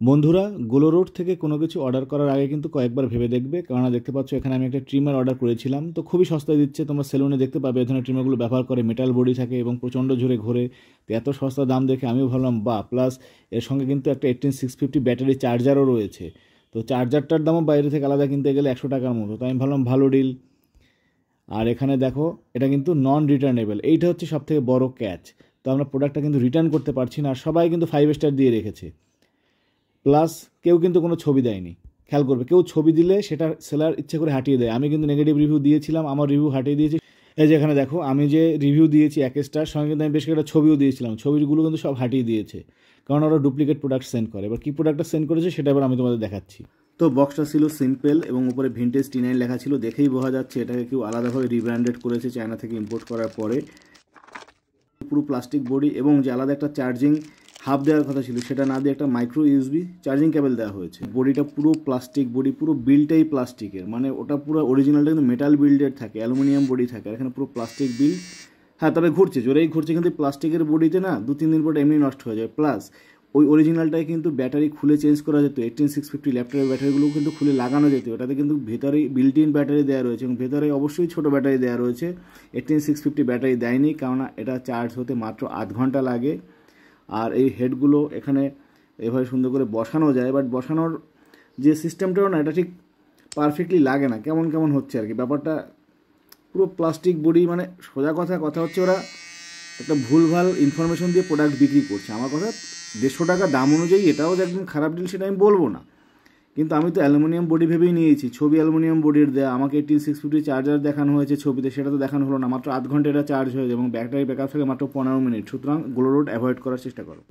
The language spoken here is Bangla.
বন্ধুরা, গোলো রোড থেকে কোনো কিছু অর্ডার করার আগে কিন্তু কয়েকবার ভেবে দেখবে, কারণ দেখতে পাচ্ছ এখানে আমি একটা ট্রিমার অর্ডার করেছিলাম, তো খুবই সস্তায় দিচ্ছে। তোমরা সেলুনে দেখতে পাবে এই ধরনের ট্রিমারগুলো ব্যবহার করে, মেটাল বডি থাকে এবং প্রচণ্ড জোরে ঘোরে। তো এত সস্তা দাম দেখে আমিও ভাবলাম বাহ, প্লাস এর সঙ্গে কিন্তু একটা 18650 ব্যাটারি চার্জারও রয়েছে। তো চার্জারটার দামও বাইরে থেকে আলাদা কিনতে গেলে 100 টাকার মতো, তো আমি ভাবলাম ভালো ডিল। আর এখানে দেখো, এটা কিন্তু নন রিটার্নেবল, এইটা হচ্ছে সবথেকে বড় ক্যাচ। তো আমরা প্রোডাক্টটা কিন্তু রিটার্ন করতে পারছি না, আর সবাই কিন্তু 5 স্টার দিয়ে রেখেছে। প্লাস কেউ কিন্তু কোনো ছবি দেয়নি, খেয়াল করবে, কেউ ছবি দিলে সেটা সেলার ইচ্ছে করে হাঁটিয়ে দেয়। আমি কিন্তু নেগেটিভ রিভিউ দিয়েছিলাম, আমার রিভিউ হাঁটিয়ে দিয়েছি। এই যে এখানে দেখো, আমি যে রিভিউ দিয়েছি 1 স্টার, সঙ্গে কিন্তু আমি বেশ কয়েকটা ছবিও দিয়েছিলাম, ছবিগুলো কিন্তু সব হাঁটিয়ে দিয়েছে, কারণ ওরা ডুপ্লিকেট প্রোডাক্ট সেন্ড করে। এবার কী প্রোডাক্টটা সেন্ড করেছে সেটা এবার আমি তোমাদের দেখাচ্ছি। তো বক্সটা ছিল সিম্পল এবং উপরে ভিনটেজ T9 লেখা ছিল, দেখেই বোঝা যাচ্ছে এটাকে কেউ আলাদাভাবে রিব্র্যান্ডেড করেছে চায়না থেকে ইম্পোর্ট করার পরে। পুরো প্লাস্টিক বডি এবং যে আলাদা একটা চার্জিং হাব দেওয়ার কথা ছিল সেটা না দিয়ে একটা মাইক্রো ইউএসবি চার্জিং কেবল দেওয়া হয়েছে। বডিটা পুরো প্লাস্টিক বডি, পুরো বিল্ডটাই প্লাস্টিকের, মানে ওটা পুরো অরিজিনালটা কিন্তু মেটাল বিল্ডের থাকে, অ্যালুমিনিয়াম বডি থাকে, আর এখানে পুরো প্লাস্টিক বিল্ড। হ্যাঁ, তবে ঘুরছে, জোরেই ঘুরছে, কিন্তু প্লাস্টিকের বডিতে না 2-3 দিন পর এমনি নষ্ট হয়ে যায়। প্লাস ওই অরিজিনালটায় কিন্তু ব্যাটারি খুলে চেঞ্জ করা যেত, 18650 ল্যাপটপের ব্যাটারিগুলো কিন্তু খুলে লাগানো যেত। ওটাতে কিন্তু ভেতরেই বিল্ট ইন ব্যাটারি দেওয়া রয়েছে এবং ভেতরে অবশ্যই ছোটো ব্যাটারি দেওয়া রয়েছে। 18650 ব্যাটারি দেয়নি, কেননা এটা চার্জ হতে মাত্র আধ ঘন্টা লাগে। আর এই হেডগুলো এখানে এভাবে সুন্দর করে বসানো যায়, বাট বসানোর যে সিস্টেমটাও না, এটা ঠিক পারফেক্টলি লাগে না, কেমন কেমন হচ্ছে আর কি ব্যাপারটা। পুরো প্লাস্টিক বডি, মানে সোজা কথা হচ্ছে ওরা একটা ভুলভাল ইনফরমেশন দিয়ে প্রোডাক্ট বিক্রি করছে। আমার কথা 150 টাকা দাম অনুযায়ী এটাও যে একদম খারাপ ডিল সেটা আমি বলবো না, কিন্তু আমি তো অ্যালুমিনিয়াম বডি ভেবেই নিয়েছি, ছবি অ্যালুমিনিয়াম বডির দেয়া। আমাকে 18650 চার্জার দেখানো হয়েছে ছবিতে, সেটা তো দেখানো হলো না। মাত্র আধ ঘন্টা এটা চার্জ হয়ে যায় এবং ব্যাটারি ব্যাকআপ থাকে মাত্র 15 মিনিট। সুতরাং গোলো রোড অ্যাভয়েড করার চেষ্টা করো।